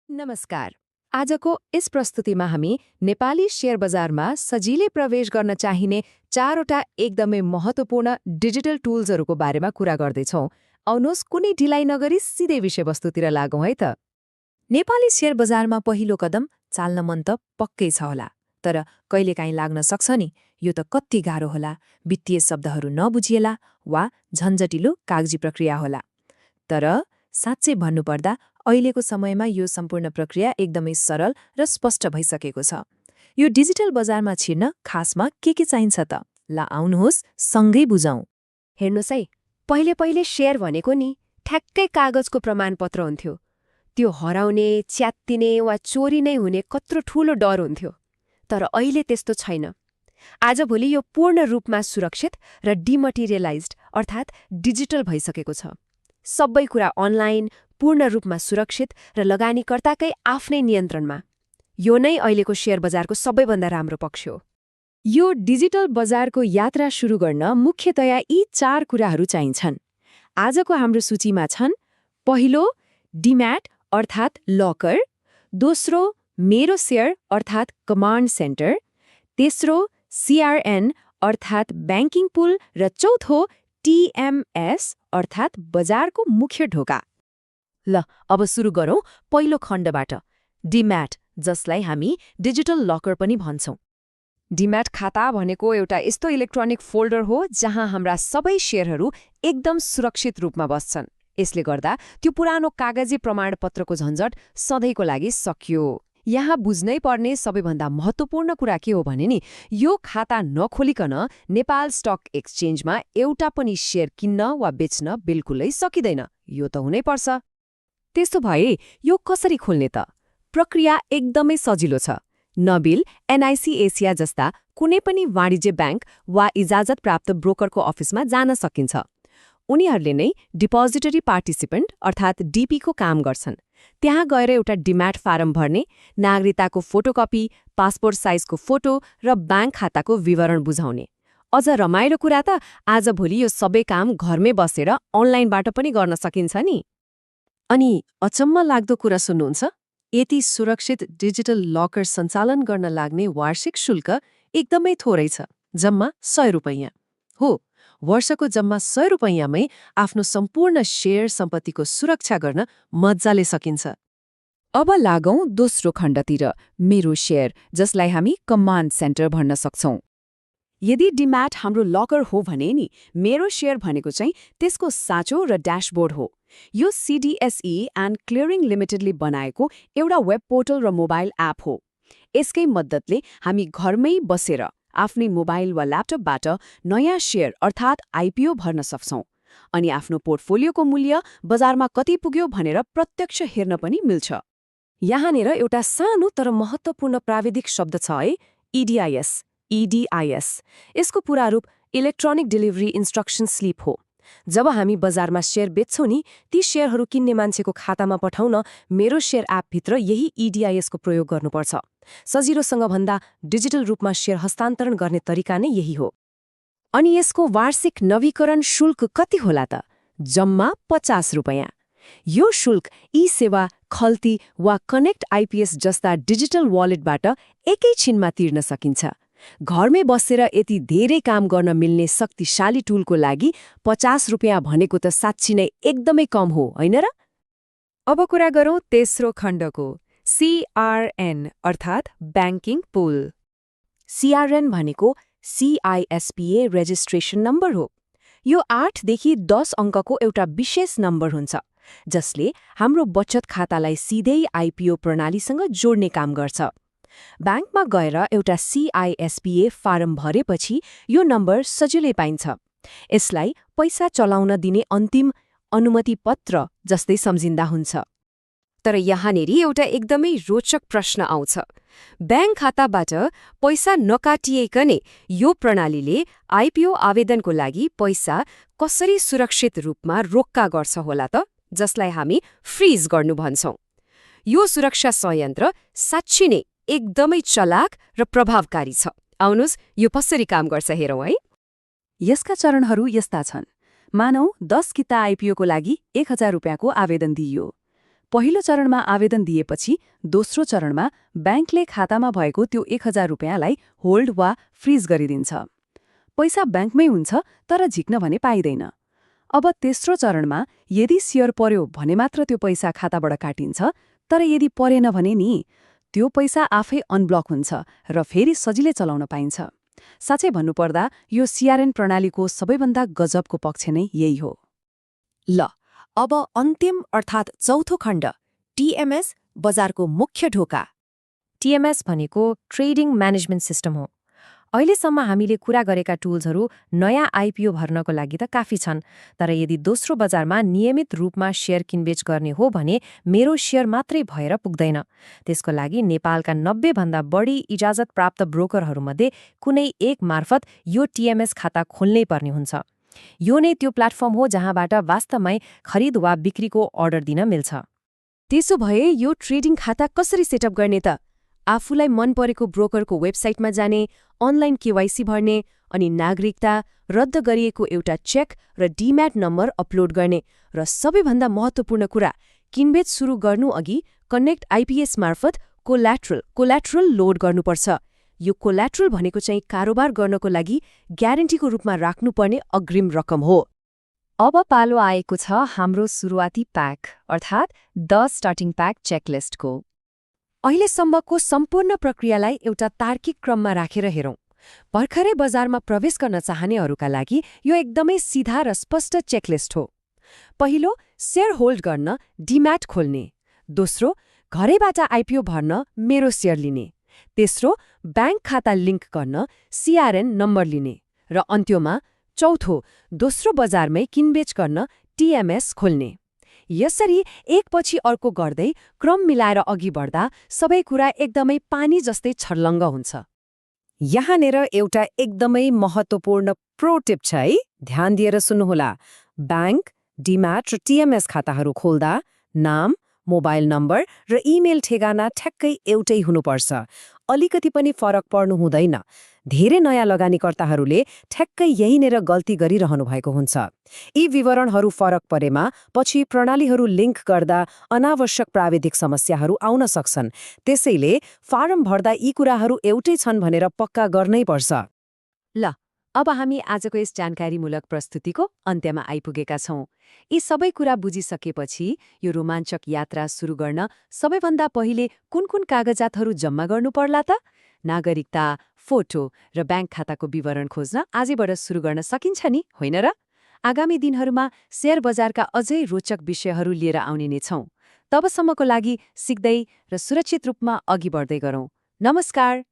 नमस्कार। आजको यस प्रस्तुतिमा हामी नेपाली शेयर बजारमा सजिलै प्रवेश गर्न चाहिने चारवटा एकदमै महत्त्वपूर्ण डिजिटल टुल्सहरूको बारेमा कुरा गर्दैछौँ। आउनुहोस् कुनै ढिलाइ नगरी सिधै विषयवस्तुतिर लागौँ है त। नेपाली शेयर बजारमा पहिलो कदम चाल्न मन त पक्कै छ होला, तर कहिलेकाहीँ लाग्न सक्छ नि यो त कति गाह्रो होला, वित्तीय शब्दहरू नबुझिएला वा झन्झटिलो कागजी प्रक्रिया होला। तर साँच्चै भन्नुपर्दा अहिलेको समयमा यो सम्पूर्ण प्रक्रिया एकदमै सरल र स्पष्ट भइसकेको छ। यो डिजिटल बजारमा छिर्न खासमा के चाहिन्छ त? ला आउनुहोस् सँगै बुझौँ। हेर्नुहोस् है, पहिले शेयर भनेको नि ठ्याक्कै कागजको प्रमाणपत्र हुन्थ्यो। त्यो हराउने, च्यात्तिने वा चोरी नै हुने कत्रो ठूलो डर हुन्थ्यो। तर अहिले त्यस्तो छैन। आजभोलि यो पूर्ण रूपमा सुरक्षित र डिमटेरियलाइज्ड अर्थात् डिजिटल भइसकेको छ। सबै कुरा अनलाइन, पूर्ण रूपमा सुरक्षित र लगानीकर्ताकै आफ्नै नियन्त्रणमा। यो नै अहिलेको शेयर बजारको सबैभन्दा राम्रो पक्ष हो। यो डिजिटल बजारको यात्रा सुरु गर्न मुख्यतया यी 4 कुराहरू चाहिन्छन्। आजको हाम्रो सूचीमा छन्: पहिलो, डिम्याट अर्थात् लकर; दोस्रो, मेरो शेयर अर्थात् कमान्ड सेन्टर; तेस्रो, सीआरएन अर्थात् ब्याङ्किङ पुल; र चौथो, टिएमएस अर्थात् बजारको मुख्य ढोका। ल अब सुरु गरौँ पहिलो खण्डबाट, डिम्याट, जसलाई हामी डिजिटल लकर पनि भन्छौँ। डिम्याट खाता भनेको एउटा यस्तो इलेक्ट्रोनिक फोल्डर हो जहाँ हाम्रा सबै शेयरहरू एकदम सुरक्षित रूपमा बस्छन्। यसले गर्दा त्यो पुरानो कागजी प्रमाणपत्रको झन्झट सधैँको लागि सकियो। यहाँ बुझ्नै पर्ने सबैभन्दा महत्त्वपूर्ण कुरा के हो भने नि, यो खाता नखोलिकन नेपाल स्टक एक्सचेन्जमा एउटा पनि शेयर किन्न वा बेच्न बिल्कुलै सकिँदैन। यो त हुनैपर्छ। त्यसो भए यो कसरी खोल्ने त? प्रक्रिया एकदमै सजिलो छ। नबिल, एनआइसी एसिया जस्ता कुनै पनि वाणिज्य ब्याङ्क वा इजाजत प्राप्त ब्रोकरको अफिसमा जान सकिन्छ। उनीहरूले नै डिपोजिटरी पार्टिसिपेन्ट अर्थात् डीपीको काम गर्छन्। त्यहाँ गएर एउटा डिम्याट फारम भर्ने, नागरिकताको फोटोकपी, पासपोर्ट साइजको फोटो र ब्याङ्क खाताको विवरण बुझाउने। अझ रमाइलो कुरा त आजभोलि यो सबै काम घरमै बसेर अनलाइनबाट पनि गर्न सकिन्छ नि। अनि अचम्म लाग्दो कुरा सुन्नुहुन्छ? यति सुरक्षित डिजिटल लकर सञ्चालन गर्न लाग्ने वार्षिक शुल्क एकदमै थोरै छ, जम्मा 100 रुपैयाँ। हो, वर्षको जम्मा 100 रुपैयाँमै आफ्नो सम्पूर्ण शेयर सम्पत्तिको सुरक्षा गर्न मजाले सकिन्छ। अब लागौँ दोस्रो खण्डतिर, मेरो शेयर, जसलाई हामी कमान्ड सेन्टर भन्न सक्छौँ। यदि डिम्याट हाम्रो लकर हो भने नि मेरो शेयर भनेको चाहिँ त्यसको साँचो र ड्यासबोर्ड हो। यो सिडिएसई एन्ड क्लियरिङ लिमिटेडले बनाएको एउटा वेब पोर्टल र मोबाइल एप हो। यसकै मद्दतले हामी घरमै बसेर आफ्नै मोबाइल वा ल्यापटपबाट नयाँ शेयर अर्थात् आइपिओ भर्न सक्छौँ। अनि आफ्नो पोर्टफोलियोको मूल्य बजारमा कति पुग्यो भनेर प्रत्यक्ष हेर्न पनि मिल्छ। यहाँनिर एउटा सानो तर महत्त्वपूर्ण प्राविधिक शब्द छ है, इडिआइएस। यसको पूरा रूप इलेक्ट्रोनिक डेलिभरी इन्स्ट्रक्सन स्लिप हो। जब हामी बजारमा शेयर बेच्छौँ नि, ती शेयरहरू किन्ने मान्छेको खातामा पठाउन मेरो शेयर एपभित्र यही इडिआइएसको प्रयोग गर्नुपर्छ। सजिलोसँग भन्दा डिजिटल रूपमा शेयर हस्तान्तरण गर्ने तरिका नै यही हो। अनि यसको वार्षिक नवीकरण शुल्क कति होला त? जम्मा 50 रुपैयाँ। यो शुल्क ई-सेवा, खल्ती वा कनेक्ट आइपिएस जस्ता डिजिटल वालेटबाट एकैछिनमा तिर्न सकिन्छ। घरमै बसेर यति धेरै काम गर्न मिल्ने शक्तिशाली टुलको लागि 50 रुपैयाँ भनेको त साँच्ची नै एकदमै कम हो, होइन र? अब कुरा गरौँ तेस्रो खण्डको, सीआरएन अर्थात् ब्याङ्किङ पुल। सीआरएन भनेको सीआइएसपीए रेजिस्ट्रेसन नम्बर हो। यो 8 देखि 10 अङ्कको एउटा विशेष नम्बर हुन्छ, जसले हाम्रो बचत खातालाई सिधै आइपिओ प्रणालीसँग जोड्ने काम गर्छ। ब्याङ्कमा गएर एउटा सीआइएसपीए फारम भरेपछि यो नम्बर सजिलै पाइन्छ। यसलाई पैसा चलाउन दिने अन्तिम अनुमति पत्र जस्तै सम्झिँदा हुन्छ। तर यहाँनिर एउटा एकदमै रोचक प्रश्न आउँछ। ब्याङ्क खाताबाट पैसा नकाटिएकनै यो प्रणालीले आइपिओ आवेदनको लागि पैसा कसरी सुरक्षित रूपमा रोक्का गर्छ होला त, जसलाई हामी फ्रिज गर्नु भन्छौँ। यो सुरक्षा संयन्त्र साँच्चै नै एकदमै चलाक र प्रभावकारी छ। आउनुहोस् यो कसरी काम गर्छ हेरौँ है। यसका चरणहरू यस्ता छन्। मानौ 10 किता आइपिओको लागि 1000 रुपैयाँको आवेदन दिइयो। पहिलो चरणमा आवेदन दिएपछि दोस्रो चरणमा ब्याङ्कले खातामा भएको त्यो 1000 रुपियाँलाई होल्ड वा फ्रिज गरिदिन्छ। पैसा ब्याङ्कमै हुन्छ तर झिक्न भने पाइँदैन। अब तेस्रो चरणमा यदि सेयर पर्यो भने मात्र त्यो पैसा खाताबाट काटिन्छ, तर यदि परेन भने नि त्यो पैसा आफै अनब्लक हुन्छ र फेरि सजिलै चलाउन पाइन्छ। साँच्चै भन्नुपर्दा यो सीआरएन प्रणालीको सबैभन्दा गजबको पक्ष नै यही हो। ल अब अन्तिम अर्थात् चौथो खण्ड, टीएमएस बजारको मुख्य ढोका। टीएमएस भनेको ट्रेडिङ म्यानेजमेन्ट सिस्टम हो। अहिलेसम्म हामीले कुरा गरेका टुल्सहरू नयाँ आइपिओ भर्नको लागि त काफी छन्, तर यदि दोस्रो बजारमा नियमित रूपमा शेयर किनबेच गर्ने हो भने मेरो शेयर मात्रै भएर पुग्दैन। त्यसको लागि नेपालका 90 भन्दा बढी इजाजत प्राप्त ब्रोकरहरूमध्ये कुनै एक मार्फत यो टीएमएस खाता खोल्नै पर्ने हुन्छ। यो नै त्यो प्लेटफर्म हो जहाँबाट वास्तवमै खरिद वा बिक्रीको अर्डर दिन मिल्छ। त्यसो भए यो ट्रेडिङ खाता कसरी सेटअप गर्ने त? आफूलाई मन परेको ब्रोकरको वेबसाइटमा जाने, अनलाइन केवाइसी भर्ने, अनि नागरिकता, रद्द गरिएको एउटा चेक र डिम्याट नम्बर अपलोड गर्ने, र सबैभन्दा महत्त्वपूर्ण कुरा, किनबेच सुरु गर्नु अघि कनेक्ट आइपीएस मार्फत कोल्याट्रल लोड गर्नुपर्छ। यो कोल्याट्रल भनेको चाहिँ कारोबार गर्नको लागि ग्यारेन्टीको रूपमा राख्नुपर्ने अग्रिम रकम हो। अब पालो आएको छ हाम्रो सुरुवाती प्याक अर्थात् द स्टार्टिङ प्याक चेकलिस्टको। अहिलेसम्मको सम्पूर्ण प्रक्रियालाई एउटा तार्किक क्रममा राखेर हेरौँ। भर्खरै बजारमा प्रवेश गर्न चाहनेहरूका लागि यो एकदमै सिधा र स्पष्ट चेकलिस्ट हो। पहिलो, शेयर होल्ड गर्न डिम्याट खोल्ने। दोस्रो, घरैबाट आइपिओ भर्न मेरो शेयर लिने। तेस्रो, ब्याङ्क खाता लिङ्क गर्न सीआरएन नम्बर लिने। र अन्त्यमा चौथो, दोस्रो बजारमै किनबेच गर्न टीएमएस खोल्ने। यसरी एकपछि अर्को गर्दै क्रम मिलाएर अघि बढ्दा सबै कुरा एकदमै पानी जस्तै छर्लङ्ग हुन्छ। यहाँनिर एउटा एकदमै महत्त्वपूर्ण प्रो टिप छ है, ध्यान दिएर सुन्नुहोला। ब्याङ्क, डिम्याट र टीएमएस खाताहरू खोल्दा नाम, मोबाइल नम्बर र इमेल ठेगाना ठ्याक्कै एउटै हुनुपर्छ। अलिकति पनि फरक पर्नु हुँदैन। धेरै नयाँ लगानीकर्ताहरूले ठ्याक्कै यहीँनिर गल्ती गरिरहनु भएको हुन्छ। यी विवरणहरू फरक परेमा पछि प्रणालीहरू लिङ्क गर्दा अनावश्यक प्राविधिक समस्याहरू आउन सक्छन्। त्यसैले फारम भर्दा यी कुराहरू एउटै छन् भनेर पक्का गर्नै पर्छ। ल अब हामी आजको यस जानकारीमूलक प्रस्तुतिको अन्त्यमा आइपुगेका छौँ। यी सबै कुरा बुझिसकेपछि यो रोमाञ्चक यात्रा सुरु गर्न सबैभन्दा पहिले कुन कुन कागजातहरू जम्मा गर्नु पर्ला त? नागरिकता, फोटो र ब्याङ्क खाताको विवरण खोज्न आजैबाट सुरु गर्न सकिन्छ नि, होइन र? आगामी दिनहरूमा शेयर बजारका अझै रोचक विषयहरू लिएर आउने नै छौँ। तबसम्मको लागि सिक्दै र सुरक्षित रूपमा अघि बढ्दै गरौँ। नमस्कार।